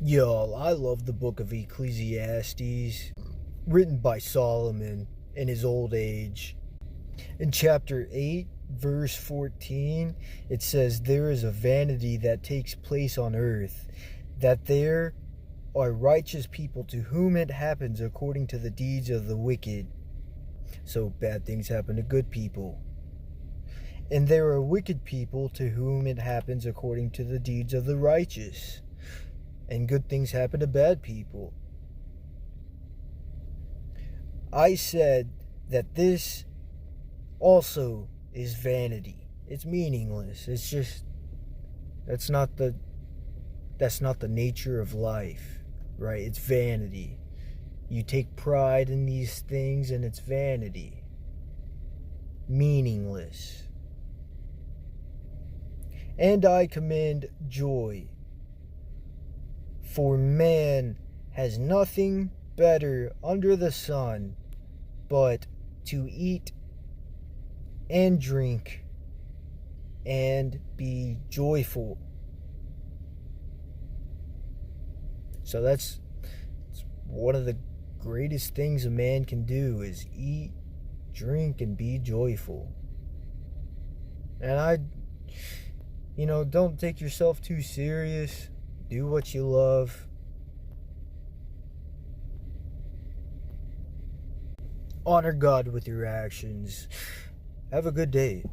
Yo, I love the book of Ecclesiastes, written by Solomon in his old age. In chapter 8, verse 14, it says, "There is a vanity that takes place on earth, that there are righteous people to whom it happens according to the deeds of the wicked." So bad things happen to good people. "And there are wicked people to whom it happens according to the deeds of the righteous." And good things happen to bad people. I said that this also is vanity. It's meaningless. It's just that's not the nature of life, right? It's vanity. You take pride in these things and it's vanity. Meaningless. "And I commend joy. For man has nothing better under the sun but to eat and drink and be joyful." So that's one of the greatest things a man can do is eat, drink, and be joyful. And don't take yourself too serious. Do what you love. Honor God with your actions. Have a good day.